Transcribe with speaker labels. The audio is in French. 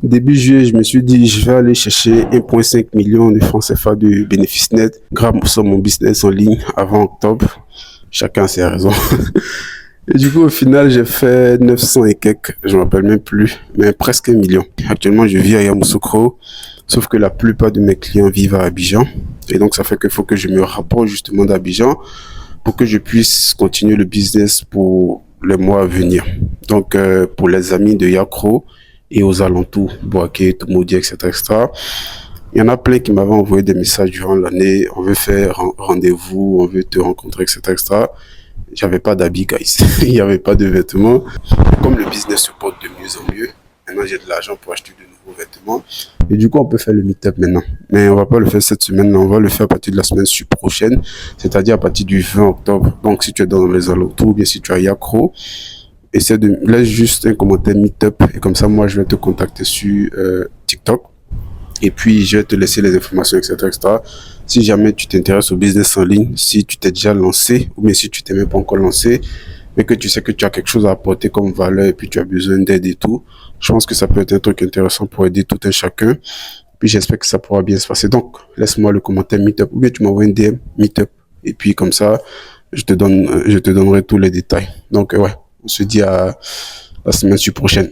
Speaker 1: Début juillet, je me suis dit, je vais aller chercher 1,5 million de francs CFA de bénéfices nets grâce à mon business en ligne avant octobre. Chacun a ses raisons. Et du coup, au final, j'ai fait 900 et quelques, je ne me rappelle même plus, mais presque 1 million. Actuellement, je vis à Yamoussoukro, sauf que la plupart de mes clients vivent à Abidjan. Et donc, ça fait qu'il faut que je me rapproche justement d'Abidjan pour que je puisse continuer le business pour les mois à venir. Donc, pour les amis de Yakro et aux alentours, Boaké, Toumodi, etc., etc., il y en a plein qui m'avaient envoyé des messages durant l'année. On veut faire rendez-vous, on veut te rencontrer, etc., etc. J'avais pas d'habits, guys. Il n'y avait pas de vêtements. Comme le business se porte de mieux en mieux, maintenant j'ai de l'argent pour acheter de nouveaux vêtements. Et du coup, on peut faire le meet-up maintenant. Mais on va pas le faire cette semaine, on va le faire à partir de la semaine prochaine, c'est-à-dire à partir du 20 octobre. Donc, si tu es dans les alentours, ou bien si tu as Yakro, essaie de laisse juste un commentaire meet-up et comme ça, moi, je vais te contacter sur TikTok. Et puis, je vais te laisser les informations, etc., etc. Si jamais tu t'intéresses au business en ligne, si tu t'es déjà lancé, ou bien si tu t'es même pas encore lancé, mais que tu sais que tu as quelque chose à apporter comme valeur et puis tu as besoin d'aide et tout, je pense que ça peut être un truc intéressant pour aider tout un chacun. Puis j'espère que ça pourra bien se passer. Donc, laisse-moi le commentaire Meetup ou bien tu m'envoies un DM Meetup. Et puis comme ça, je te donnerai tous les détails. Donc, ouais, on se dit à la semaine prochaine.